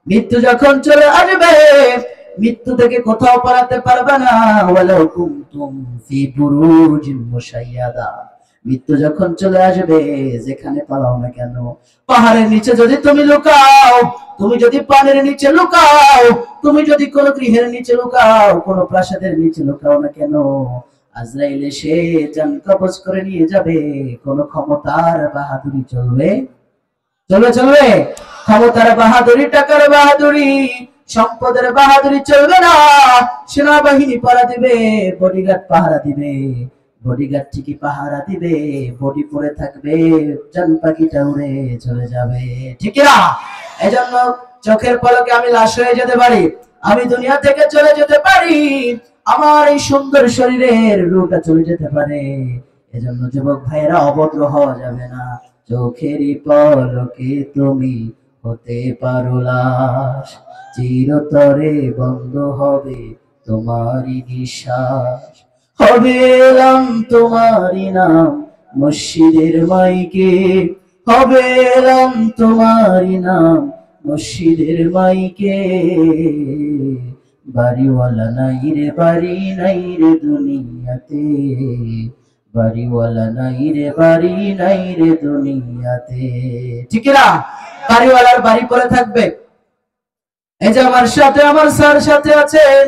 মৃত্যু যখন চলে আসবে, মৃত্যু থেকে কোথাও পালাতে পারবে না। ওয়ালাউ কুনতুম ফি বুরুজিন মুশাইয়াদা, মৃত্যু যখন চলে আসবে, যেখানে পালাও না কেন, পাহাড়ের নিচে যদি তুমি লুকাও, তুমি যদি পানির নিচে লুকাও, তুমি যদি কোন গৃহের নিচে লুকাও, কোন প্রাসাদের নিচে লুকাও না কেন, আজরাইল এসে জান কবজ করে নিয়ে যাবে। কোন ক্ষমতার বাহাদুরি চলবে? চলবে? ক্ষমতার বাহাদুরি, টাকার বাহাদুরি, সম্পদের বাহাদুরি চলবে না। সেনাবাহিনী পাহারা দিবে, বডিগার্ড পাহারা দিবে, বডিগার্ড ঠিকই পাহারা দিবে, বডি পরে থাকবে, জান পাখিটা উড়ে চলে যাবে। ঠিক না? এজন্য চোখের পলকে আমি লাশ হয়ে যেতে পারি, আমি দুনিয়া থেকে চলে যেতে পারি, আমার এই সুন্দর শরীরের রূপটা চলে যেতে পারে। এজন্য যুবক ভাইয়েরা, অভদ্র হওয়া যাবে না। চোখেরই পলকে তুমি হতে পারো লাশ, চিরতরে বন্ধ হবে তোমারই নিঃশ্বাস। হবে এলাম তোমারই নাম মসজিদের মাইকে, হবে এলাম তোমারই নাম মসজিদের মাইকে। বাড়িওয়ালা নাই রে, বাড়ি নাই রে দুনিয়াতে, বাড়িওয়ালা নাই রে, বাড়ি নাই রে দুনিয়াতে। ঠিক না? বাড়িওয়ালার বাড়ি পরে থাকবে। এই যে আমার সাথে আমার স্যার সাথে আছেন,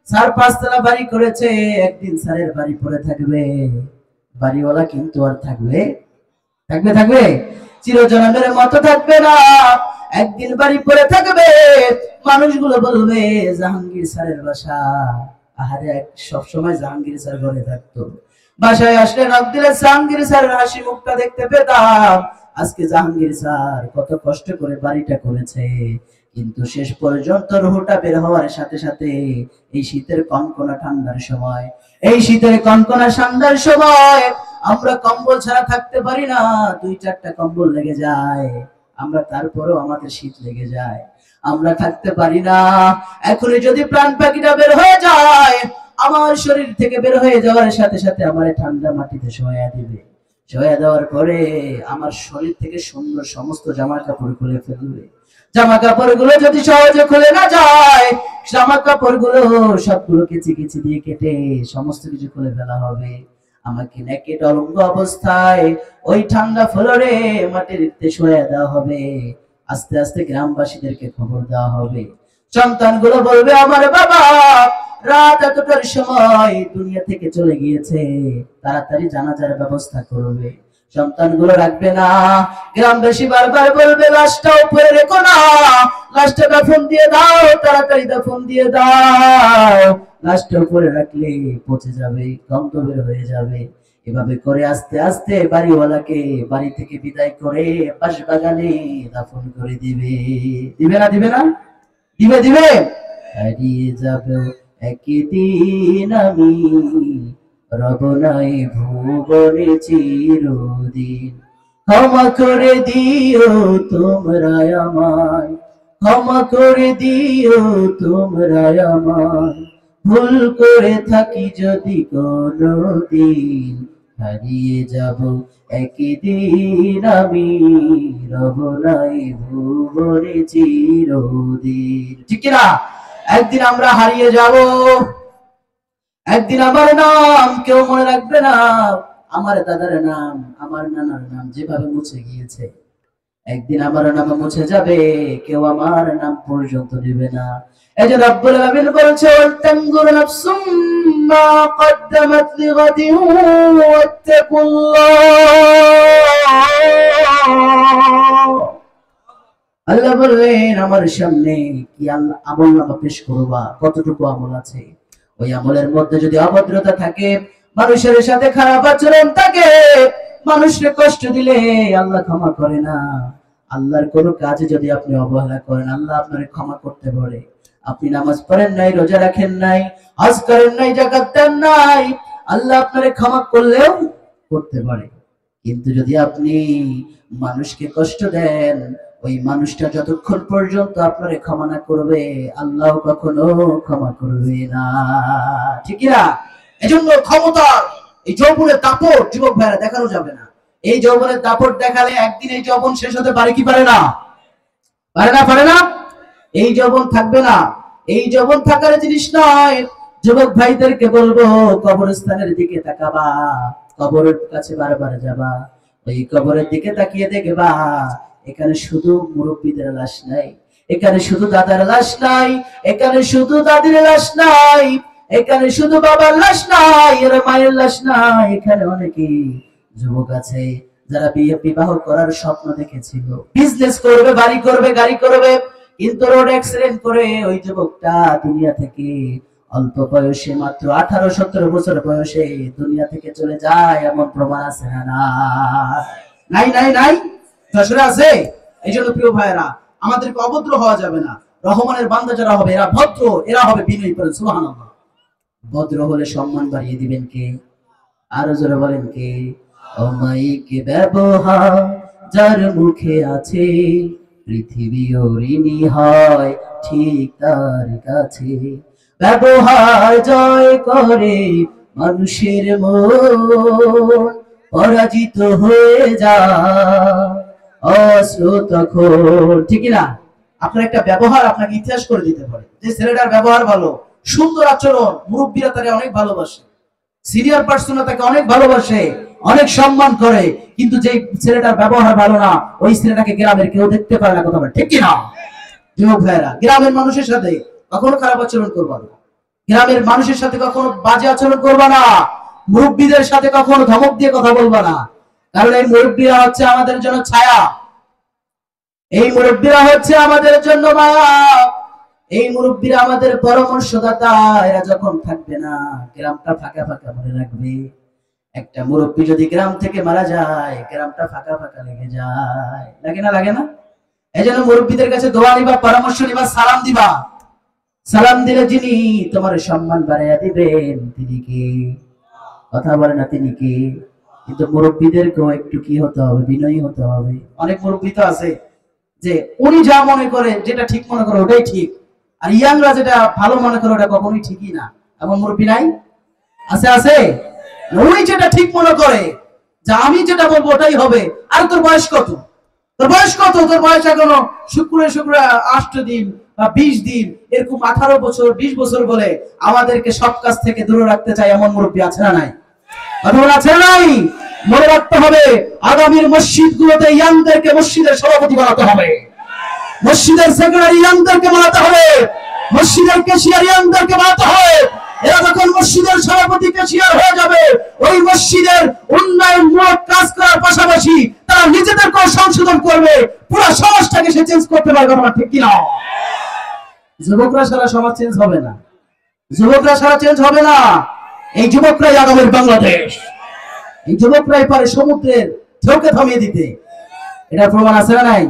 স্যার 5 তলা বাড়ি করেছে, একদিন স্যারের বাড়ি পরে থাকবে। বাড়িওয়ালা কিন্তু আর থাকবে? থাকবে? চিরজন্মের মতো থাকবে না। একদিন বাড়ি পরে থাকবে, মানুষগুলো বলবে জাহাঙ্গীর স্যারের বাসা। আহারে, সবসময় জাহাঙ্গীর স্যার ঘরে থাকতো, বাসায় আসলে নক দিলে জাহাঙ্গীর স্যারের হাসি মুখটা দেখতে পেতাম। আজকে জাহাঙ্গীর স্যার কত কষ্ট করে বাড়িটা করেছে, কিন্তু শেষ পর্যন্ত রুহটা বের হওয়ার সাথে সাথে, এই শীতের কনকনা ঠান্ডার সময়, এই শীতের কনকনা ঠান্ডার সময় আমরা কম্বল ছাড়া থাকতে পারি না। 2-4টা কম্বল লেগে যায়, আমরা তারপরেও আমাদের শীত লেগে যায়, আমরা থাকতে পারি না। এখনই যদি প্রাণ পাখিটা বের হয়ে যায়, আমার শরীর থেকে বের হয়ে যাওয়ার সাথে সাথে আমার ঠান্ডা মাটিতে শোয়া দিবে। শোয়া দেওয়ার পরে আমার শরীর থেকে সুন্দর সমস্ত জামা কাপড় খুলে ফেলবে। জামা কাপড় গুলো যদি সহজে খুলে না যায়, জামা কাপড় গুলো সবগুলো কেচি কেচি দিয়ে কেটে সমস্ত কিছু খুলে ফেলা হবে। আমাকে নেকেট অলঙ্গ অবস্থায় ওই ঠান্ডা ফ্লোরে মাটির শোয়া দেওয়া হবে। আস্তে আস্তে গ্রামবাসীদেরকে খবর দেওয়া হবে। সন্তানগুলো বলবে, আমার বাবা রাত এতটার সময় দুনিয়া থেকে চলে গিয়েছে, তাড়াতাড়ি জানাজার ব্যবস্থা করবে। সন্তানগুলো রাখবে না, গ্রামবাসী বারবার বলবে, লাশটা উপরে রেখো না, লাশটা দাফন দিয়ে দাও, তাড়াতাড়ি দাফন দিয়ে দাও। লাশটা উপরে রাখলে পচে যাবে, গন্ধ বের হয়ে যাবে। এভাবে করে আস্তে আস্তে বাড়িওয়ালাকে বাড়ি থেকে বিদায় করে পাশ বাগানে দাফন করে দিবে। দিবে না? দিবে না? দিবে। হারিয়ে যাবে একদিন আমি, রব নাই ভুবনে চিরদিন। ক্ষমা করে দিও তোমরা আমায়, ক্ষমা করে দিও তোমরা আমায়, ভুল করে থাকি যদি কোনদিন। হারিয়ে যাব একদিন আমি, রব নাই ভুবনে চিরদিন। ঠিক না? একদিন আমরা হারিয়ে যাব, একদিন আমার নাম কেউ মনে রাখবে না, আমার দাদার নাম, আমার নানার নাম যেভাবে মুছে গিয়েছে, একদিন আমার নাম মুছে যাবে, কেউ আমার নাম পর্যন্ত নেবে না। এই যে রব্বুল আলামিন বলছে, ওয়ালতানজুর নাফসুম মা কদ্দামাত লিগাদিন ওয়াত্তাকুল্লাহ। আল্লাহ বললেন, আমার সামনে কি আমল নামা পেশ করবা, কতটুকু আমল আছে, ওই আমলের মধ্যে যদি অভদ্রতা থাকে, মানুষের সাথে খারাপ আচরণ থাকে, মানুষকে কষ্ট দিলে আল্লাহ ক্ষমা করে না। আল্লাহর কোন কাজে যদি আপনি অবহেলা করেন, আল্লাহ আপনার ক্ষমা করতে পারে। আপনি নামাজ পড়েন নাই, রোজা রাখেন নাই, হজ করেন নাই, যাকাত দেন নাই, আল্লাহ আপনার ক্ষমা করলেও করতে পারে। কিন্তু যদি আপনি মানুষকে কষ্ট দেন, ওই মানুষটা যতক্ষণ পর্যন্ত আপনারে ক্ষমা না করবে, আল্লাহ কখনো ক্ষমা করবে না। ঠিক না? এজন্য ক্ষমতার এই যৌবনের দাপট যুবক ভাইরা দেখানো যাবে না। এই যৌবনের দাপট দেখালে একদিন এই যৌবন শেষ হতে পারে কি পারে না? পারে না? এই যৌবন থাকবে না, এই যৌবন থাকার জিনিস নয়। যুবক ভাইদেরকে বলবো, কবরস্থানের দিকে তাকাবা, কবরের কাছে বারবার যাবা, ওই কবরের দিকে তাকিয়ে দেখবা এখানে শুধু মুরব্বীদের লাশ নাই, এখানে শুধু দাদার লাশ নাই, এখানে শুধু দাদির লাশ নাই, এখানে শুধু বাবার লাশ নাই, এর মায়ের লাশ নাই। এখানে অনেকেই যুবক আছে যারা বিবাহ করার স্বপ্ন দেখেছিল, বিজনেস করবে, বাড়ি করবে, গাড়ি করবে, কিন্তু রোড অ্যাক্সিডেন্ট করে ওই যুবকটা দুনিয়া থেকে অল্প বয়সে, মাত্র 18-17 বছর বয়সে দুনিয়া থেকে চলে যায়। এমন প্রমাণ আছে না? নাই নাই নাই, আসলে আছে। এই জন্য প্রিয় ভাইয়েরা, আমাদেরকে অভদ্র হওয়া যাবে না। রহমানের বান্দা যারা হবে এরা ভদ্র, এরা হবে বিনয়ী। করেন সুবহানাল্লাহ। ভদ্র হলে সম্মান বাড়িয়ে দিবেন কে? আরো জোরে বলেন কে? অমায়িক ব্যবহার যার মুখে আছে, পৃথিবী ঋণী হয় ঠিক তার কাছে। ব্যবহার জয় করে মানুষের মন, পরাজিত হয়ে যায় অশ্রুতখন। ঠিক না? আপনার একটা ব্যবহার আপনাকে ইতিহাস করে দিতে পারে। যে ছেলেটার ব্যবহার ভালো, সুন্দর আচরণ, মুরব্বীরা তাকে অনেক ভালোবাসে, সিনিয়র পার্সনরা তাকে অনেক ভালোবাসে, অনেক সম্মান করে, কিন্তু যে ছেলেটার ব্যবহার ভালো না, ওই ছেলেটাকে গ্রামের কেউ দেখতে পারে না। কথা বলে ঠিক কিনা? যুবক ভাইরা, গ্রামের মানুষের সাথে কখনো খারাপ আচরণ করবা না, গ্রামের মানুষের সাথে কখনো বাজে আচরণ করবা না, মুরব্বীদের সাথে কখনো ধমক দিয়ে কথা বলবা না। কারণ এই মুরব্বীরা হচ্ছে আমাদের জন্য ছায়া, এই মুরব্বীরা হচ্ছে আমাদের জন্য মায়া, এই মুরব্বীরা আমাদের পরামর্শদাতা। এরা যখন থাকবে না, গ্রামটা ফাঁকা ফাঁকা মনে রাখবে। একটা মুরব্বী যদি গ্রাম থেকে মারা যায়, গ্রামটা ফাঁকা ফাঁকা লেগে যায়। লাগে না? লাগে না? এই জন্য মুরব্বীদের কাছে দোয়া নিবা, পরামর্শ নিবা, সালাম দিবা। সালাম দিলে যিনি তোমার সম্মান বাড়াইয়া দিবেন তিনি কে? কথা বলে না তিনি কে? কিন্তু মুরব্বীদেরকেও একটু কি হতে হবে? বিনয়ী হতে হবে। অনেক মুরব্বী তো আছে যে উনি যা মনে করে, যেটা ঠিক মনে করে ওটাই ঠিক, আর ইয়াংরা যেটা ভালো মনে করে ওটা কখনোই ঠিকই না। এমন মুরব্বী নাই? আছে আছে। উনি যেটা ঠিক মনে করে, যে আমি যেটা বলবো ওটাই হবে। আর তোর বয়স কত? তোর বয়স কত? তোর বয়স এখনো শুক্রে 8 দিন বা 20 দিন, এরকম 18 বছর 20 বছর বলে আমাদেরকে সব কাজ থেকে দূরে রাখতে চাই। এমন মুরব্বী আছে না নাই? আছে না নাই? মনে রাখতে হবে, আগামীর মসজিদ গুলোতে ইয়াংদেরকে মসজিদের সভাপতি বানাতে হবে, মসজিদের সেক্রেটারি ইয়াংদেরকে বানাতে হবে, মসজিদের ক্যাশিয়ার ইয়াংদেরকে বানাতে হবে। এরা যখন মসজিদের সভাপতি ক্যাশিয়ার হয়ে যাবে, ওই মসজিদের উন্নয়নমূলক কাজ করার পাশাপাশি তারা নিজেদেরকেও সংশোধন করবে, পুরো সমাজটাকে সে চেঞ্জ করতে পারবে। না ঠিক কিনা? যুবকরা সারা সমাজ চেঞ্জ হবে না, যুবকরা সারা চেঞ্জ হবে না। এই যুবকরাই আগামীর বাংলাদেশ, এই যুবকরাই পারে সমুদ্রের ঢেউকে থামিয়ে দিতে। এটা প্রমাণ আছে না নাই?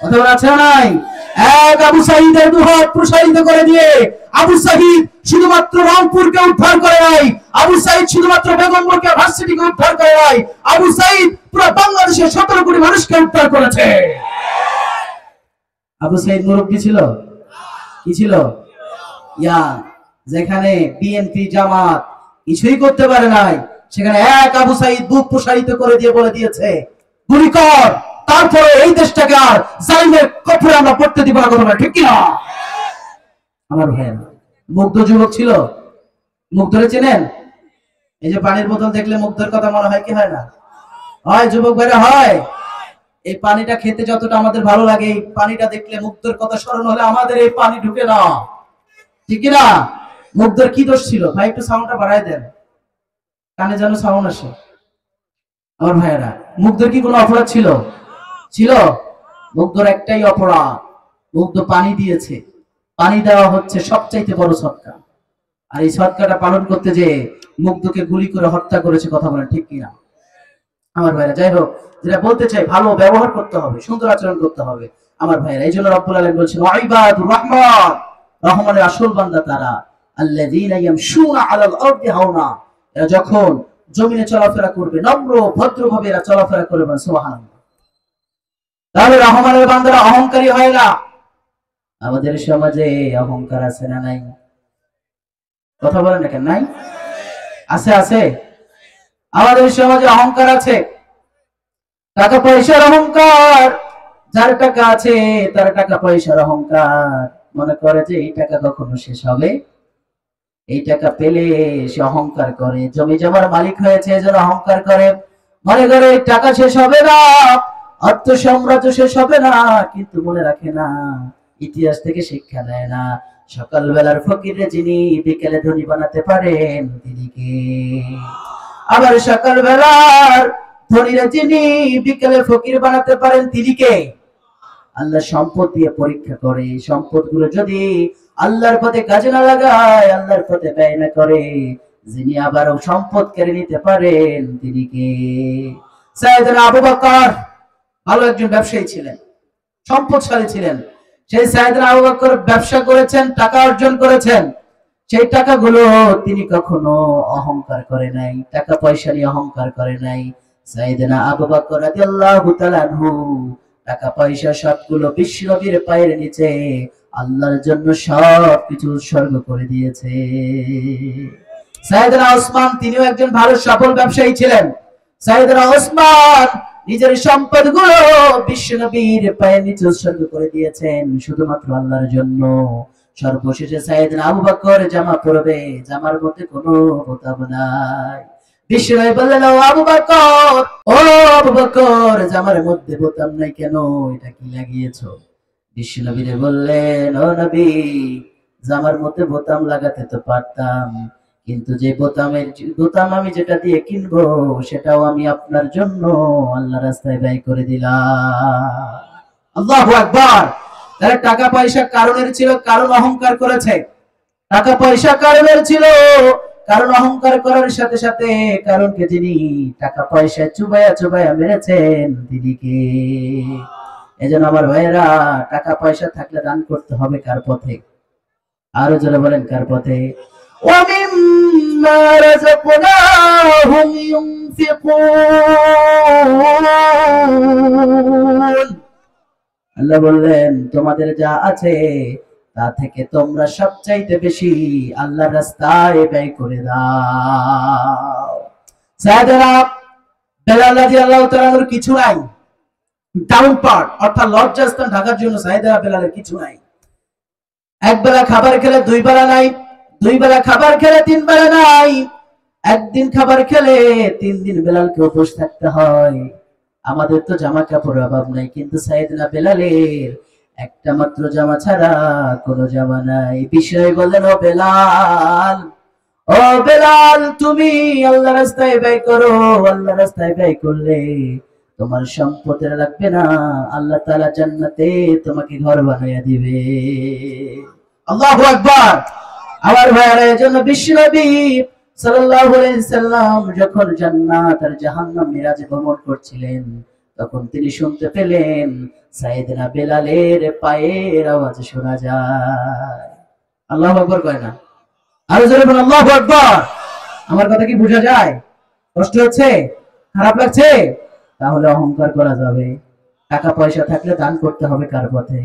কথা বলা আছে না নাই? এক আবু সাঈদের দুহাত প্রসারিত করে দিয়ে আবু সাঈদ শুধুমাত্র রংপুরকে উদ্ধার করে নাই, আবু সাঈদ শুধুমাত্র বেগম রোকেয়া ভার্সিটিকে উদ্ধার করে নাই, আবু সাঈদ পুরো বাংলাদেশের 17 কোটি মানুষকে উদ্ধার করেছে। আবু সাঈদ মুরব্বী ছিল, কি ছিল? যেখানে বিএনপি জামাত কিছুই করতে পারে নাই, সেখানে এক আবু সাঈদ বুক প্রসারিত করে দিয়ে বলে দিয়েছে গুলি কর, তারপরে এই দেশটাকে আর জালিমের কবরে আমরা পড়তে দিব না। কথা বলে ঠিক কিনা? আমার ভাইয়ের মুগ্ধ যুবক ছিল। মুগ্ধরে চেনেন? এই যে পানির বোতল দেখলে মুগ্ধের কথা মনে হয় কি হয় না? হয় যুবক ভাইরা, হয়। এই পানিটা খেতে যতটা আমাদের ভালো লাগে, এই পানিটা দেখলে মুগ্ধের কথা স্মরণ হলে আমাদের এই পানি ঢুকে না। ঠিক না? মুগ্ধের কি দোষ ছিল? ভাই একটু সাউন্ডটা বাড়ায় দেন, কানে যেন সাউন্ড আসে। আমার ভাইয়েরা, মুগ্ধের কি কোনো অপরাধ ছিল? ছিল? মুগ্ধর একটাই অপরাধ, মুগ্ধ পানি দিয়েছে। পানি দেওয়া হচ্ছে সবচাইতে বড় সদকা, আর এই সদকাটা পালন করতে যে মুগ্ধকে গুলি করে হত্যা করেছে। কথা বলেন ঠিক কিনা? আমার ভাইরা, যাই হোক, যেটা বলতে চাই, ভালো ব্যবহার করতে হবে, সুন্দর আচরণ করতে হবে। আমার ভাইরা, এই জন্য রব্বুল আলামিন বলছেন ওয়াইবাদুর রহমান, রহমানের আসল বান্দা তারা, আল্লাযীনা ইয়ামশুনা আলাল আরদি হাওনা, এরা যখন জমিনে চলাফেরা করবে নম্র ভদ্রভাবে এরা চলাফেরা করবে। সুবহানাল্লাহ। তাহলে রহমানের বান্দারা অহংকারী হয় না। আমাদের সমাজে অহংকার আছে না নাই? কথা বলেন না কেন? নাই? আছে আছে। আমাদের সমাজে অহংকার আছে, টাকা পয়সার অহংকার, যার টাকা আছে তার টাকা পয়সার অহংকার, মনে করে যে এই টাকা কখনো শেষ হবে, এই টাকা পেলে সে অহংকার করে, জমি জমার মালিক হয়েছে এজন্য অহংকার করে, মনে করে টাকা শেষ হবে না, অর্থ সাম্রাজ্য শেষ হবে না, কিন্তু মনে রাখে না, ইতিহাস থেকে শিক্ষা নেয় না, সকালবেলার ফকিরে যিনি বিকেলে ধনী বানাতে পারেন তিনি কে? আবার সকালবেলার ধনীরা যিনি বিকেলে ফকির বানাতে পারেন তিনি কে? আল্লাহ সম্পদ দিয়ে পরীক্ষা করে, সম্পদ গুলো যদি আল্লাহর পথে কাজে না লাগায়, আল্লাহর পথে ব্যয় না করে, যিনি আবারও সম্পদ কেড়ে নিতে পারেন তিনি কে? সাইয়েদনা আবু বকর ভালো একজন ব্যবসায়ী ছিলেন, সম্পদশালী ছিলেন। সেই সাইয়েদনা আবু বকর ব্যবসা করেছেন, টাকা অর্জন করেছেন, সেই টাকাগুলো তিনি কখনো অহংকার করে নাই, টাকা পয়সা নিয়ে অহংকার করে নাই। সাইয়েদনা আবু বকর রাদিয়াল্লাহু তাআলা আনহু টাকা পয়সা সবগুলো বিশ্বনবীর পায়ের নিচে আল্লাহর জন্য সবকিছু উৎসর্গ করে দিয়েছে। সাইয়েদনা ওসমান তিনিও একজন ভালো সফল ব্যবসায়ী ছিলেন। সাইয়েদনা ওসমান নিজের সম্পদগুলো বিশ্বনবীর পায়ের নিচে উৎসর্গ করে দিয়েছেন শুধুমাত্র আল্লাহর জন্য। সর্বশেষে সাইয়েদনা আবু বকর জামা পরবে, জামার মধ্যে কোনো বোতাম নাই। বিশ্বনবী বললেন, ও আবু বকর, ও আবু বকর, জামার মধ্যে বোতাম নাই কেন, এটা কি লাগিয়েছো? বিশ্বনবী বললেন, ও নবী, জামার মধ্যে বোতাম লাগাতে তো পারতাম, কিন্তু যে বোতাম আমি যেটা দিয়ে কিনবো সেটাও আমি আপনার জন্য আল্লাহ রাস্তায় ব্যয় করে দিলাম। আল্লাহু আকবার। তারা টাকা পয়সা কারণের ছিল, কারণ অহংকার করেছে। টাকা পয়সা কারণের ছিল, কারণ অহংকার করার সাথে সাথে কারণকে যিনি টাকা পয়সা চুবাইয়া চুবাইয়া মেরেছেন তিনি কে? এজন্য আমার ভাইয়েরা, টাকা পয়সা থাকলে দান করতে হবে কার পথে? আরো জোরে বলেন, কার পথে? وَمِمَّا رَزَقْنَاهُمْ يُنْفِقُونَ। আল্লাহ বললেন, তোমাদের যা আছে তা থেকে তোমরা সবচাইতে বেশি আল্লাহর রাস্তায় ব্যয় করে দাও। সাইয়েদনা বেলাল রাদিয়াল্লাহু তাআলার কিছু নাই, ডাউন পার্ট অর্থাৎ লজ্জাস্থান ঢাকার জন্য সাইয়েদনা বেলালের কিছু নাই। একবেলা খাবার খেলে দুই বেলা নাই, দুই বেলা খাবার খেলে তিন বেলা নাই, একদিন খাবার খেলে 3 দিন বেলালকে উপোস থাকতে হয়। আমাদের তো জামা কাপড়ের অভাব নাই, কিন্তু সাইয়েদনা বেলালের একটা মাত্র জামা ছাড়া কোনো জামা নাই। বিষয় বললেন, ও বেলাল, ও বেলাল, তুমি আল্লাহ রাস্তায় ব্যয় করো, আল্লাহ রাস্তায় ব্যয় করলে তোমার সম্পদের লাগবে না, আল্লাহ তাআলা জান্নাতে তোমাকে ঘর বানাইয়া দিবে। আল্লাহু আকবার। আমার ভাইয়েরা, এজন্য বিশ্বনবী সাল্লাল্লাহু আলাইহি সাল্লাম যখন জান্নাত আর জাহান্নাম মিরাজে ভ্রমণ করছিলেন, তখন তিনি শুনতে পেলেন সাইয়েদনা বেলালের পায়ের আওয়াজ শোনা যায়। আল্লাহু আকবার কয় না? আরো জোরে বলেন, আল্লাহু আকবার। আমার কথা কি বোঝা যায়? কষ্ট হচ্ছে? খারাপ লাগছে? তাহলে অহংকার করা যাবে। টাকা পয়সা থাকলে দান করতে হবে কার পথে?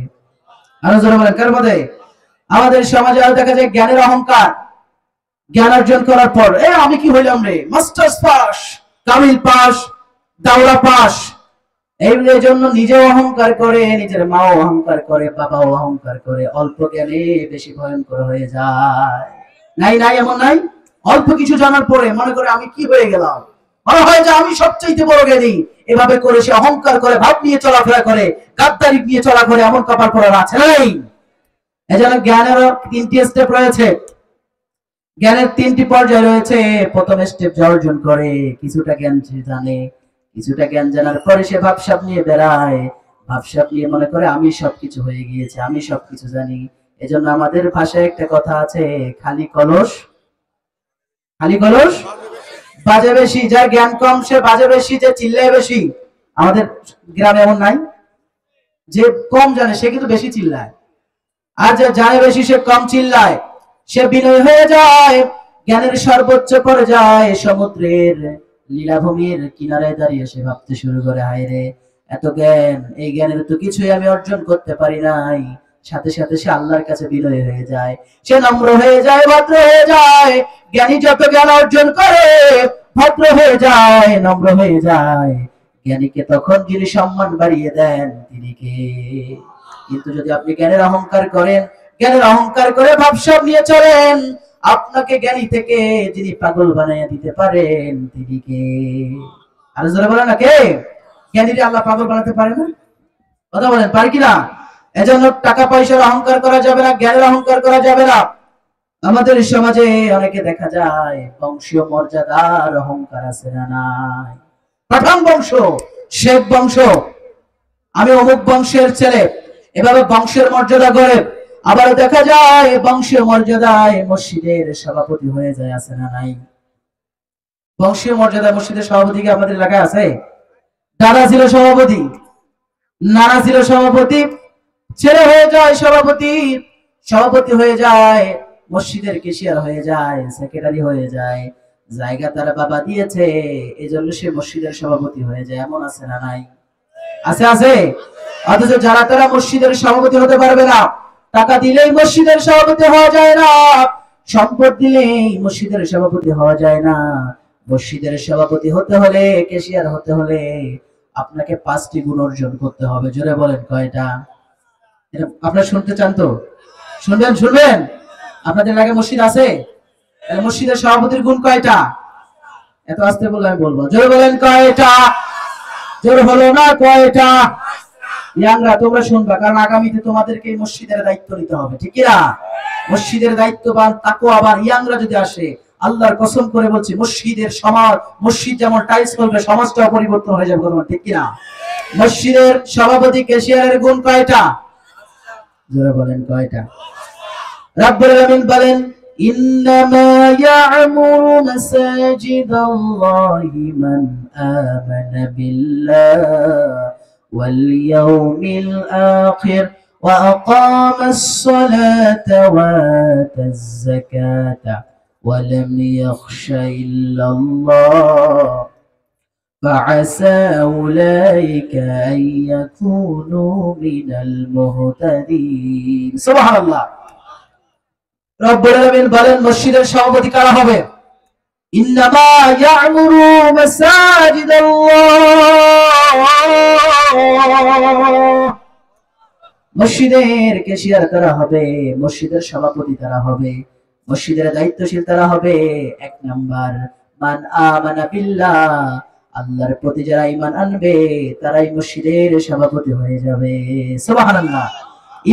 আরো জোরে বলেন, কার পথে? আমাদের সমাজে আরো দেখা যায় জ্ঞানের অহংকার। জ্ঞান অর্জন করার পর আমি কি হইলাম রে, মাস্টার্স পাস, কামিল পাস, দাওরা পাস, এই জন্য নিজেও অহংকার করে, নিজের মাও অহংকার করে, বাবাও অহংকার করে। অল্প জ্ঞানে বেশি ভয়ঙ্কর হয়ে যায়। নাই নাই, এমন নাই? অল্প কিছু জানার পরে মনে করে আমি কি হয়ে গেলাম, মনে হয় যে আমি সবচাইতে বড় জ্ঞানী। এভাবে করে সে অহংকার করে, ভাব নিয়ে চলাফেরা করে, গাদ্দারি নিয়ে চলা করে, এমন কপাল পড়ার আছে নাই? এজন্য জ্ঞানের 3টি স্টেপ রয়েছে, জ্ঞানের 3টি পর্যায় রয়েছে। প্রথম স্টেপ যে অর্জন করে, কিছুটা জ্ঞান সে জানে, কিছুটা জ্ঞান জানার পরে সে ভাবসাব নিয়ে বেড়ায়, ভাবসাব নিয়ে মনে করে আমি সবকিছু হয়ে গিয়েছে, আমি সবকিছু জানি। এজন্য আমাদের ভাষায় একটা কথা আছে, খালি কলস বাজে বেশি। যার জ্ঞান কম সে বাজে বেশি, যে চিল্লায় বেশি। আমাদের গ্রামে এমন নাই? যে কম জানে সে কিন্তু বেশি চিল্লায়, আর যে জানে বেশি সে কম চিল্লায়। সে বিনয় হয়ে যায়, জ্ঞানের সর্বোচ্চ পর্যায়ে সমুদ্রের লীলাভূমির কিনারে দাঁড়িয়ে সে ভাবতে শুরু করে, হায় রে, এত জ্ঞান, এই জ্ঞানের তো কিছুই আমি অর্জন করতে পারি নাই। সাথে সাথে সে আল্লাহর কাছে বিনয় হয়ে যায়, সে নম্র হয়ে যায়, ভদ্র হয়ে যায়। জ্ঞানী যত জ্ঞান অর্জন করে ভদ্র হয়ে যায়, নম্র হয়ে যায়। জ্ঞানীকে তখন যিনি সম্মান বাড়িয়ে দেন তিনি কে? কিন্তু যদি আপনি জ্ঞানের অহংকার করেন, জ্ঞানের অহংকার করে ভাবসাব নিয়ে চলেন, আপনাকে জ্ঞানী থেকে যিনি পাগল বানিয়ে দিতে পারেন তিনি কে? আর যারা বলে না কে? জ্ঞানীরে আল্লাহ পাগল বানাতে পারে না? কথা বলেন, পারে কিনা? এজন্য টাকা পয়সার অহংকার করা যাবে না, জ্ঞানের অহংকার করা যাবে না। আমাদের সমাজে অনেকে দেখা যায় বংশীয় মর্যাদার অহংকার আছে না নাই? প্রথম বংশ, শেখ বংশ, আমি অমুক বংশের ছেলে, এভাবে বংশের মর্যাদা করে। আবার দেখা যায় বংশীয় মর্যাদায় মসজিদের সভাপতি হয়ে যায়, আছে না নাই? বংশীয় মর্যাদায় মসজিদের সভাপতি কি আমাদের এলাকায় আছে? দাদা ছিল সভাপতি, নানা ছিল সভাপতি, ছেলে হয়ে যায় সভাপতি, সভাপতি হয়ে যায়, মসজিদের কেশিয়ার হয়ে যায়, সেক্রেটারি হয়ে যায়। জায়গা তার বাবা দিয়েছে, এজন্য সে মসজিদের সভাপতি হয়ে যায়। এমন আছে না নাই? আছে, আছে। অথচ যারা তারা মসজিদের সভাপতি হতে পারবে না। টাকা দিলেই মসজিদের সভাপতি হওয়া যায় না, সম্পদ দিলেই মসজিদের সভাপতি হওয়া যায় না। মসজিদের সভাপতি হতে হলে, কেশিয়ার হতে হলে আপনাকে 5টি গুণ অর্জন করতে হবে। জোরে বলেন কয়টা? আপনারা শুনতে চান তো? শুনবেন, শুনবেন। আপনাদের এলাকায় মসজিদ আছে? মসজিদের সভাপতির গুণ কয়টা? এত আস্তে বললে আমি বলবো। জোরে বলেন কয়টা? জোর হলো না, কয়টা? ইয়াংরা তোমরা শুনবা, কারণ আগামীতে তোমাদেরকে এই মসজিদের দায়িত্ব নিতে হবে, ঠিক না? মসজিদের দায়িত্ববান তাকওয়াবান ইয়াংরা যদি আসে, আল্লাহর কসম করে বলছি, মসজিদের সমাজ, মসজিদ যেমন টাইলস করবে, সমাজটাও পরিবর্তন হয়ে যাবে, ঠিক কিনা? মসজিদের সভাপতি কেশিয়ারের গুণ কয়টা? জোরে বলেন কয়টা? রব্বুল আলামিন বলেন, ইন্নামা ইয়া'মুরু মাসাজিদাল্লাহি মান আমানা বিল্লাহি ওয়াল ইয়াউমিল আখির ওয়া আকামাস সালাতা ওয়া আতাজ যাকাতা ওয়া লাম ইয়াখশা ইল্লাল্লাহ فعسى أولئك أن يكونوا من المهتدين سبحان الله রব্বুল আলামিন বলেন মসজিদের সভাপতি কারা হবে? ইন্নামা ইয়া'মুরু মাসাজিদাল্লাহ, মসজিদের কেশিয়ার তারা হবে, মসজিদের সভাপতি তারা হবে, মসজিদের দায়িত্বশীল তারা হবে। 1 নাম্বার, মান আমানা বিল্লাহ, আল্লাহর প্রতি যারা ঈমান আনবে তারাই মসজিদের সভাপতি হয়ে যাবে। সুবহানাল্লাহ।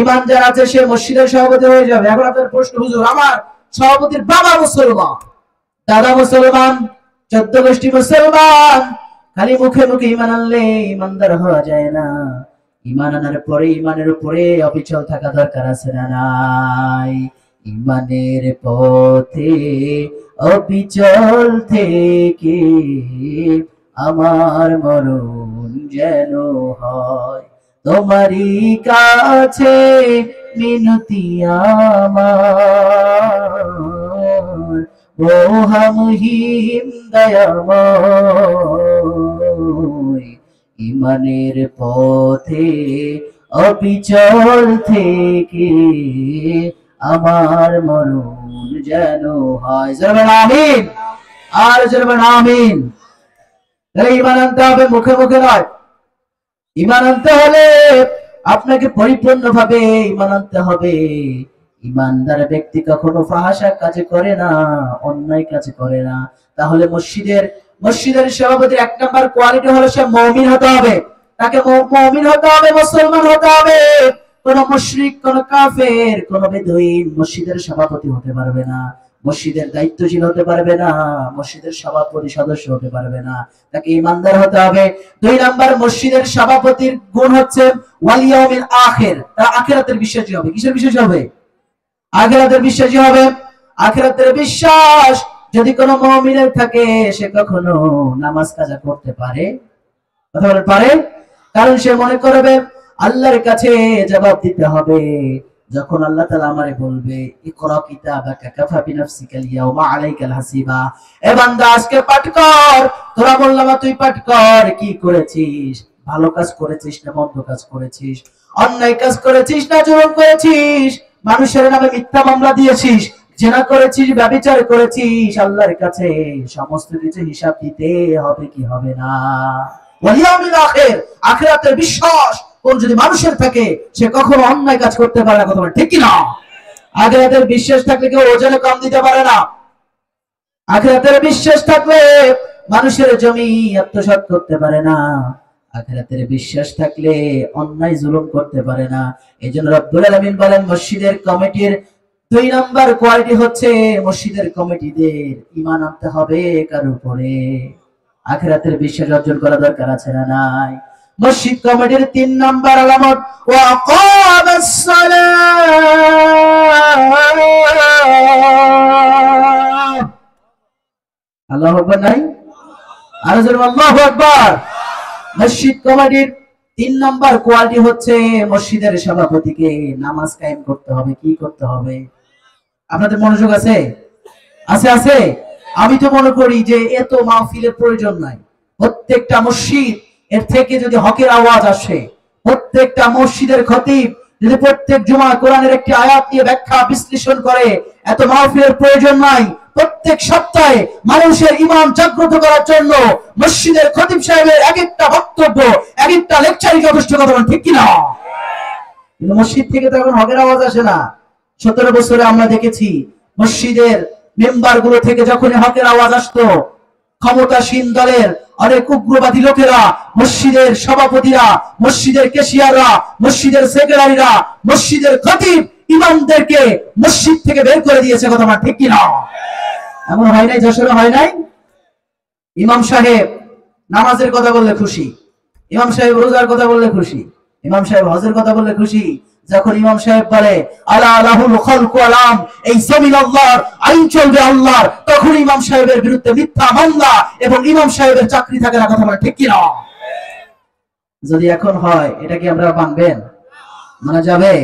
ঈমান যার আছে সে মসজিদের সভাপতি হয়ে যাবে। এখন আপনার প্রশ্ন, হুজুর আমার সভাপতির বাবা মুসলমান, দাদা মুসলমান, 14 গোষ্ঠী মুসলমান, খালি মুখে মুখে ঈমান আনলে ঈমানদার হওয়া যায় না। ঈমান আনার পরে ঈমানের উপরে অবিচল থাকা দরকার, আছে না নাই? ঈমানের পথে অবিচল থেকে আমার মরণ যেন হয়, তোমারই কাছে মিনতি আমার, ও হামহিম দয়াময়। ঈমানের পথে অবিচল থেকে আমার মরণ যেন হয়। জোরে আমিন, আর জোরে আমিন। ঈমান আনতে হবে, মুখে মুখে নয়। ঈমান আনতে হলে আপনাকে পরিপূর্ণভাবে ঈমান আনতে হবে। ঈমানদার ব্যক্তি কখনো ফাহাশা কাজ করে না, অন্যায় কাজ করে না। তাহলে মসজিদের সভাপতির 1 নাম্বার কোয়ালিটি হলো সে মুমিন হতে হবে। তাকে মুমিন হতে হবে, মুসলমান হতে হবে। কোন মুশরিক, কোন কাফের, কোন বেদুইন মসজিদের সভাপতি হতে পারবে না, মসজিদের দায়িত্বশীল হতে পারবে না, মসজিদের সভাপতি সদস্য হতে পারবে না। তাকে ঈমানদার হতে হবে। 2 নাম্বার, মসজিদের সভাপতির গুণ হচ্ছে ওয়াল ইয়াউমিল আখির, তার আখিরাতের বিশ্বাসী হবে। কিসের বিশ্বাসী হবে? আখিরাতের বিশ্বাসী হবে। আখিরাতের বিশ্বাস যদি কোনো মুমিনের থাকে, সে কখনো নামাজ কাজা করতে পারে? কথা বলেন, পারে? কারণ সে মনে করবে আল্লাহর কাছে জবাব দিতে হবে। যখন আল্লাহ তাআলা আমারে বলবে ইকরা কিতাবাকা কাফা বিনাফসিকাল ইয়াওমা আলাইকাল হাসিবা, এ বান্দা আজকে পাঠ কর, তোরা বললাম তুই পাঠ কর, কি করেছিস? ভালো কাজ করেছিস না মন্দ কাজ করেছিস? অন্যায় কাজ করেছিস না জুলুম করেছিস? মানুষের নামে মিথ্যা মামলা দিয়েছিস, জিনা করেছিস, ব্যভিচার করেছিস? আল্লাহর কাছে সমস্ত কিছু হিসাব দিতে হবে কি হবে না? ওয়াল ইয়াউমিল আখির, আখিরাতের বিশ্বাস কোন যদি মানুষের থাকে সে কখনো অন্যায় কাজ করতে পারে না। কথা বলেন ঠিক কি না? আখিরাতের বিশ্বাস থাকলে কেউ ওজনে কম দিতে পারে না। আখিরাতের বিশ্বাস থাকলে মানুষের জমি আত্মসাৎ করতে পারে না। আখিরাতের বিশ্বাস থাকলে অন্যায় জুলুম করতে পারে না। এইজন্য রব্বুল আলামিন বলেন মসজিদের কমিটির 2 নাম্বার কোয়ালিটি হচ্ছে মসজিদের কমিটিদের ঈমান আনতে হবে কার উপরে, আখিরাতের বিশ্বাস অর্জন করা দরকার আছে না নাই? মসজিদ কমিটির 3 নাম্বার আলামত ওয়া আকামাস সালাহ। আল্লাহু আকবার নাই? আর জোরে আল্লাহু আকবার। মসজিদ কমিটির 3 নাম্বার কোয়ালিটি হচ্ছে মসজিদের সভাপতিকে নামাজ কায়েম করতে হবে। কি করতে হবে? আপনাদের মনোযোগ আছে? আছে আছে? আমি তো মনে করি যে এত মাহফিলের প্রয়োজন নাই। প্রত্যেকটা মসজিদ এর থেকে যদি হকের আওয়াজ আসে, প্রত্যেকটা মসজিদের খতিব যদি প্রত্যেক জুমা কোরআনের একটি আয়াত নিয়ে ব্যাখ্যা বিশ্লেষণ করে, এত মাহফিলের প্রয়োজন নাই। প্রত্যেক সপ্তাহে মানুষের ঈমান জাগ্রত করার জন্য মসজিদের খতিব সাহেবের এক একটা বক্তব্য, এক একটা লেকচারই যথেষ্ট। কথা বলেন ঠিক কিনা? কিন্তু মসজিদ থেকে তো এখন হকের আওয়াজ আসে না। 17 বছরে আমরা দেখেছি মসজিদের মেম্বার গুলো থেকে যখনই হকের আওয়াজ আসতো, ক্ষমতাসীন দলের অনেক উগ্রবাদী লোকেরা, মসজিদের সভাপতিরা, মসজিদের কেশিয়াররা, মসজিদের সেক্রেটারিরা, মসজিদের খতিব ইমামদেরকে মসজিদ থেকে বের করে দিয়েছে। কথা আমার ঠিক কিনা? এমন হয় নাই? যশোরে হয় নাই? ইমাম সাহেব নামাজের কথা বললে খুশি, ইমাম সাহেব রোজার কথা বললে খুশি, ইমাম সাহেব হজের কথা বললে খুশি। যখন ইমাম সাহেব বলে আলা লাহুল খালকু আলাম, এই জমিন আল্লাহর, আইন চলবে আল্লাহর, তখন ইমাম সাহেবের বিরুদ্ধে মিথ্যা মামলা এবং ইমাম সাহেবের চাকরি থাকে না। কথা বলে ঠিক কি না? যদি এখন হয় এটা কি আমরা মানবেন? মানা যাবে?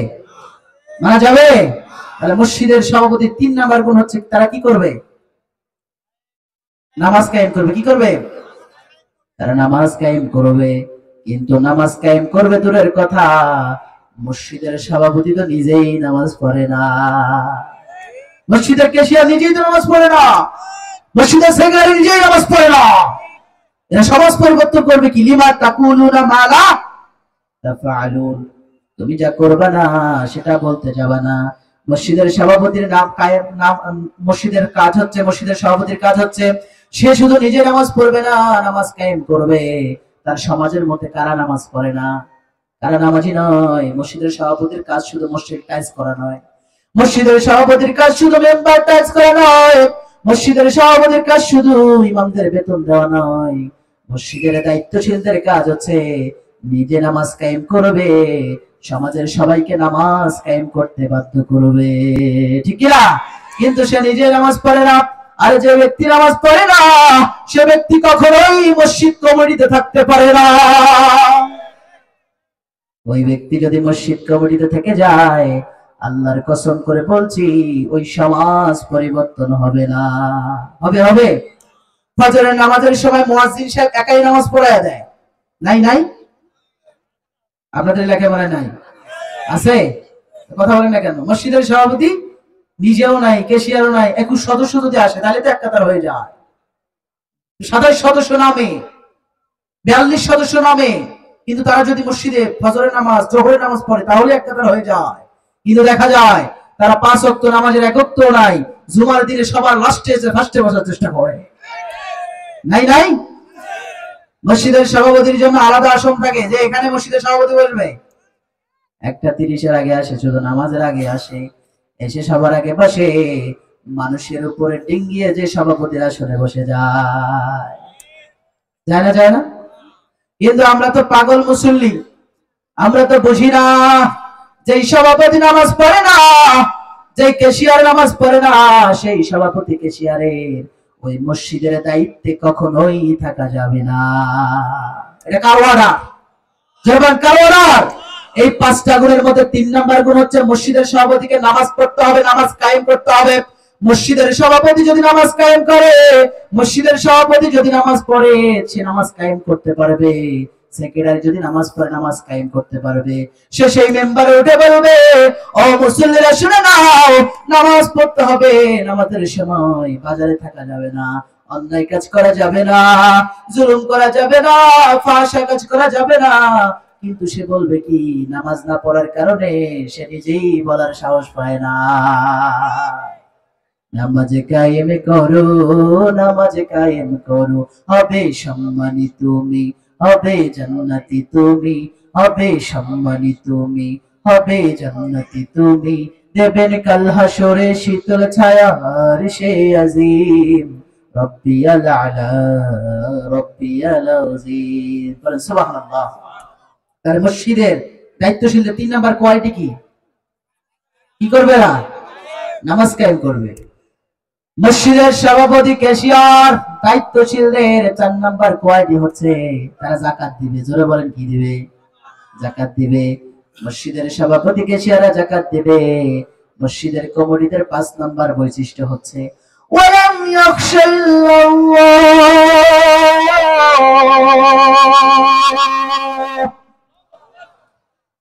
মানা যাবে? তাহলে মসজিদের সভাপতির 3 নাম্বার গুণ হচ্ছে তারা কি করবে? নামাজ কায়েম করবে। কি করবে? তারা নামাজ কায়েম করবে। কিন্তু নামাজ কায়েম করবে দূরের কথা, মসজিদের সভাপতি তো নিজেই নামাজ পড়ে না, মসজিদের কেশিয়ার নিজেই তো নামাজ পড়ে না, মসজিদের সেক্রেটারি নিজেই নামাজ পড়ে না। এরা সমাজ পরিবর্তন করবে কি? লিমা তাকুলুনা মা লা তাফআলুন, তুমি যা করবে না সেটা বলতে যাবে না। মসজিদের সভাপতির মসজিদের কাজ হচ্ছে, মসজিদের সভাপতির কাজ হচ্ছে সে শুধু নিজে নামাজ পড়বে না, নামাজ কায়েম করবে। তার সমাজের মধ্যে কারা নামাজ পড়ে না, কারা নামাজি নয়, মসজিদের সভাপতির কাজ শুধু মসজিদ টাইজ করা নয়, মসজিদের সভাপতির কাজ শুধু মেম্বার টাইজ করা নয়, মসজিদের সভাপতির কাজ শুধু ইমামদের বেতন দেওয়া নয়। মসজিদের দায়িত্বশীলদের কাজ হচ্ছে নিজে নামাজ কায়েম করবে, সমাজের সবাইকে নামাজ কায়েম করতে বাধ্য করবে। ঠিক না? কিন্তু সে নিজে নামাজ পড়ে না। আর যে ব্যক্তি নামাজ পড়ে না সে ব্যক্তি কখনোই মসজিদ কমিটিতে থাকতে পারে না। ওই ব্যক্তি যদি মসজিদ কমিটিতে থেকে যায়, আল্লাহর কসম করে বলছি ওই সমাজ পরিবর্তন হবে না। হবে? হবে? ফজরের নামাজের সময় মুয়াজ্জিন সাহেব একাই নামাজ পড়ায় দেয়। নাই? নাই? আপনাদের এলাকায় মনে নাই? আছে? কথা বলেন না কেন? মসজিদের সভাপতি নিজেও নাই, কেশিয়ারও নাই, 21 সদস্য যদি আসে তাহলে তো এক কাতার হয়ে যায়। 27 সদস্য নামে, 42 সদস্য নামে, কিন্তু তারা যদি মসজিদে ফজরের নামাজ, জোহরের নামাজ পড়ে তাহলে এক কাতার হয়ে যায়। কিন্তু দেখা যায় তারা 5 ওয়াক্ত নামাজের একত্র নাই, জুমার দিনে সবার লাস্টে এসে ফার্স্টে বসার চেষ্টা করে। নাই? নাই? মসজিদের সভাপতির জন্য আলাদা আসন থাকে যে এখানে মসজিদের সভাপতি বসবে। 1:30-এর আগে আসে, শুধু নামাজের আগে আসে, এসে সবার আগে বসে, মানুষের উপরে ডিঙ্গিয়ে যে সভাপতির আসনে বসে যায়। যায় না? যায় না? কিন্তু আমরা তো পাগল মুসল্লি, আমরা তো বুঝি না যেই সভাপতি নামাজ পড়ে না, যেই কেশিয়ার নামাজ পড়ে না, সেই সভাপতি কেশিয়ারের ওই মসজিদের দায়িত্বে কখনোই থাকা যাবে না। এটা কার অর্ডার? জবান কার অর্ডার? এই 5টা গুণের মধ্যে 3 নাম্বার গুণ হচ্ছে মসজিদের সভাপতিকে নামাজ পড়তে হবে, নামাজ কায়েম করতে হবে। মসজিদের সভাপতি যদি নামাজ কায়েম করে, মসজিদের সভাপতি যদি নামাজ পড়ে সে নামাজ কায়েম করতে পারবে, সেক্রেটারি যদি নামাজ পড়ে নামাজ কায়েম করতে পারবে। সে সেই মেম্বারে উঠে বলবে ও মুসল্লিরা শুনে নাও, নামাজ পড়তে হবে, নামাজের সময় বাজারে থাকা যাবে না, অন্যায় কাজ করা যাবে না, জুলুম করা যাবে না, ফাহশা কাজ করা যাবে না। কিন্তু সে বলবে কি, নামাজ না পড়ার কারণে সে নিজেই বলার সাহস পায় না। নামাজে কায়েম করো, নামাজে কায়েম করো, হবে সম্মানী তুমি, হবে জান্নাতি তুমি, হবে সম্মানী তুমি, হবে জান্নাতি তুমি। দেবেন কাল হাসরে শীতল ছায়া আরশে আজিম, রব্বিয়াল আলা, রব্বিয়াল আযীম। বলেন সুবহানাল্লাহ। তার মসজিদের দায়িত্বশীলদের 3 নাম্বার কোয়ালিটি কি? কি করবে না? নামাজ কায়েম করবে। মসজিদের সভাপতি, ক্যাশিয়ার, দায়িত্বশীলদের 4 নাম্বার কোয়ালিটি হচ্ছে তারা যাকাত দিবে। জোরে বলেন কি দিবে? যাকাত দিবে। মসজিদের সভাপতি, ক্যাশিয়াররা যাকাত দিবে। মসজিদের কমিটিদের 5 নাম্বার বৈশিষ্ট্য হচ্ছে ওয়ালাম ইয়াখশাল্লাহ।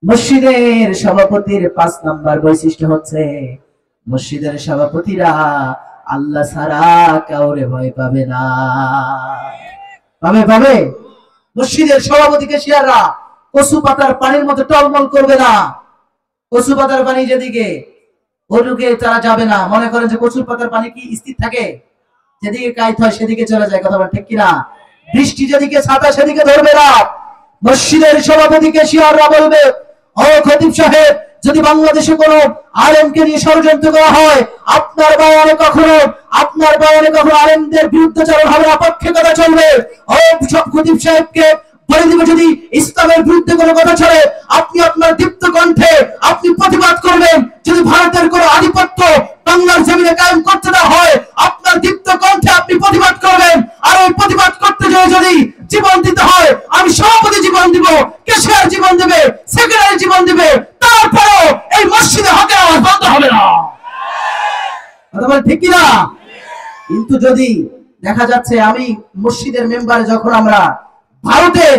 মসজিদের সভাপতির 5 নাম্বার বৈশিষ্ট্য হচ্ছে মসজিদের সভাপতিরা আল্লাহ ছাড়া কাউরে ভয় পাবে না। পাবে? মসজিদের সভাপতি, ক্যাশিয়াররা কচু পাতার পানির মতো টলমল করবে না। কচু পাতার পানি যেদিকে ওদিকে তারা যাবে না। মনে করেন যে কচুর পাতার পানি কি স্থির থাকে? যেদিকে কাইত হয় সেদিকে চলে যায়। কথা বলেন ঠিক কিনা? বৃষ্টি যেদিকে ছাতা সেদিকে ধরবে না। মসজিদের সভাপতি, ক্যাশিয়াররা বলবে, ও খতিব সাহেব, যদি বাংলাদেশে কোনো আলেমকে নিয়ে ষড়যন্ত্র করা হয়, আপনার বয়ানে কখনো আলেমদের বিরুদ্ধাচরণ হবে না, পক্ষে কথা চলবে। ও সব খতিব সাহেবকে বলে দিবে, যদি ইসলামের বিরুদ্ধে কোনো কথা চলে, আপনি আপনার দীপ্ত কণ্ঠে আপনি প্রতিবাদ করবেন। যদি ভারতের কোনো আধিপত্য বাংলার জমিনে কায়েম করতে না হয়, আপনার দীপ্ত কণ্ঠে আপনি প্রতিবাদ করবেন। আর ওই প্রতিবাদ করতে গিয়ে যদি জীবন দিতে হয়, আমি সভাপতি জীবন দিব, ক্যাশিয়ার জীবন দেবে, সেক্রেটারি জীবন দেবে, তারপরেও এই মসজিদে হকের আওয়াজ বন্ধ হবে না। কথা বলেন ঠিক কিনা? কিন্তু যদি দেখা যাচ্ছে আমি মসজিদের মেম্বারে যখন আমরা ভারতের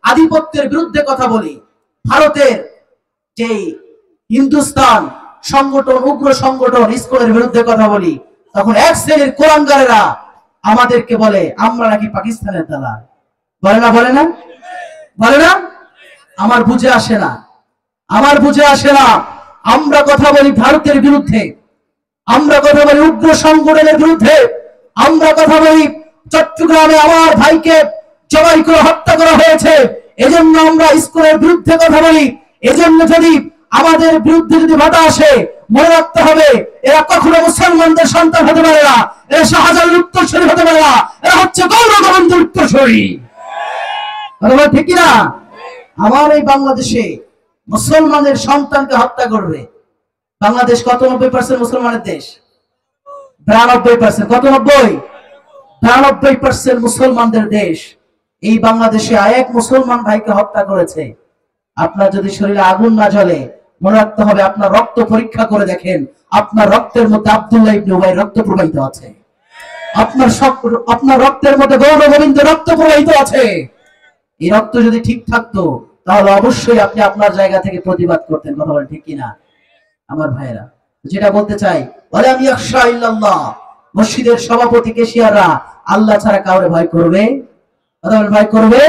আধিপত্যের বিরুদ্ধে কথা বলি, ভারতের যে হিন্দুস্তান সংগঠন, উগ্র সংগঠন ইসকনের বিরুদ্ধে কথা বলি, তখন এক শ্রেণীর কোরআনগারেরা আমাদেরকে বলে আমরা নাকি পাকিস্তানের দালাল। বলে না? আমার বুঝে আসে না। আমরা কথা বলি ভারতের বিরুদ্ধে, আমরা কথা বলি উগ্র সংগঠনের বিরুদ্ধে, আমরা কথা বলি চট্টগ্রামে আমার ভাইকে জবাই করে হত্যা করা হয়েছে, এজন্য আমরা ইসকনের বিরুদ্ধে কথা বলি। এজন্য যদি আমাদের বিরুদ্ধে যদি বাধা আসে, মনে রাখতে হবে এরা কখনো মুসলমানদের সন্তান হতে পারে না, এরা শাহজালালের উত্তরসূরি হতে পারে না, এরা হচ্ছে গৌরগোবিন্দের উত্তরসূরি। ঠিক না? আমার এই বাংলাদেশে মুসলমানের সন্তানকে হত্যা করবে। বাংলাদেশ কত? 90% মুসলমানের দেশ। 92%। কত? 92% মুসলমানদের দেশ। এই বাংলাদেশে এক মুসলমান ভাইকে হত্যা করেছে। আপনার যদি শরীরে আগুন না জ্বলে, মনে রাখতে হবে আপনার রক্ত পরীক্ষা করে দেখেন, আপনার রক্তের মধ্যে আব্দুল্লাহ ইবনে উবাই রক্ত প্রবাহিত আছে। আপনার রক্তের মধ্যে গৌরগোবিন্দ রক্ত প্রবাহিত আছে। এই রক্ত যদি ঠিক থাকতো তাহলে অবশ্যই আপনি আপনার জায়গা থেকে প্রতিবাদ করতেন। কথা বলেন ঠিক কিনা আমার ভাইরা? যেটা বলতে চাই, ওয়ালাম ইয়াখশা ইল্লাল্লাহ, মসজিদের সভাপতি, ক্যাশিয়াররা আল্লাহ ছাড়া কাউরে ভয় করবে? কথা বলেন, ভয় করবে?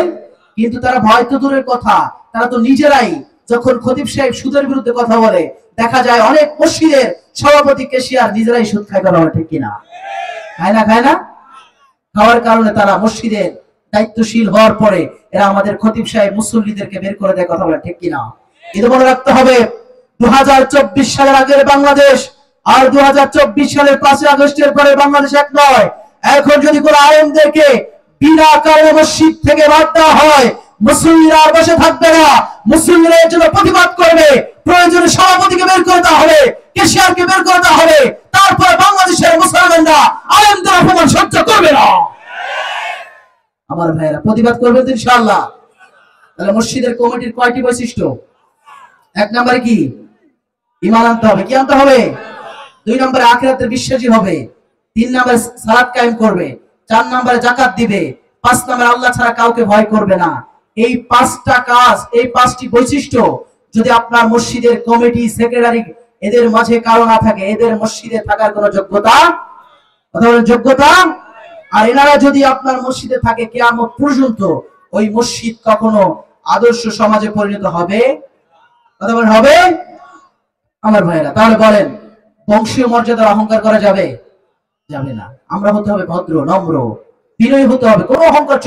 কিন্তু তারা ভয় তো দূরের কথা, তারা তো নিজেরাই যখন খতিব সাহেব সুদের বিরুদ্ধে কথা বলে, দেখা যায় অনেক মসজিদের সভাপতি, ক্যাশিয়ার নিজেরাই সুদ খায়। কথা বলেন ঠিক কিনা? খায় না? খাওয়ার কারণে তারা মসজিদের দায়িত্বশীল হওয়ার পরে এরা আমাদের খতিব সাহেব মুসল্লিদেরকে বের করে দেয়। কথা বলেন ঠিক কিনা? কিন্তু মনে রাখতে হবে 2024 সালের আগের বাংলাদেশ আর 2024 সালের 5 আগস্টের পরে বাংলাদেশ এক নয়। এখন যদি কোনো আলেমদেরকে বিনা কারণে মসজিদ থেকে বাদ দেওয়া হয়, মুসল্লিরা আর বসে থাকবে না, মুসল্লিরা এর জন্য প্রতিবাদ করবে। প্রয়োজনে সভাপতিকে বের করে দেওয়া হবে, ক্যাশিয়ারকে বের করে দেওয়া হবে, তারপর বাংলাদেশের মুসলমানরা আলেমদের অপমান সহ্য করবে না। আমার ভাইরা প্রতিবাদ করবেন তো ইনশাআল্লাহ। তাহলে মসজিদের কমিটির কয়টি বৈশিষ্ট্য? 1 নম্বরে কি? ঈমান আনতে হবে। কি আনতে হবে? 2 নম্বরে আখিরাতের বিশ্বাসী হবে। 3 নম্বরে সালাত কায়েম করবে। 4 নম্বরে যাকাত দিবে। 5 নম্বরে আল্লাহ ছাড়া কাউকে ভয় করবে না। এই 5টা কাজ, এই 5টি বৈশিষ্ট্য যদি আপনার মসজিদের কমিটি, সেক্রেটারি এদের মাঝে কারো না থাকে, এদের মসজিদে থাকার কোনো যোগ্যতা, কথা বলেন যোগ্যতা আর এনারা যদি আপনার মসজিদে থাকে কিয়ামত পর্যন্ত, ওই মসজিদ কখনো আদর্শ সমাজে পরিণত হবে? কথা বলেন, হবে? আমার ভাইয়েরা, তাহলে বলেন বংশীয় মর্যাদার অহংকার করা যাবে? যাবে না। আমরা হতে হবে ভদ্র, নম্র, বিনয়ী হতে হবে, কোনো অহংকার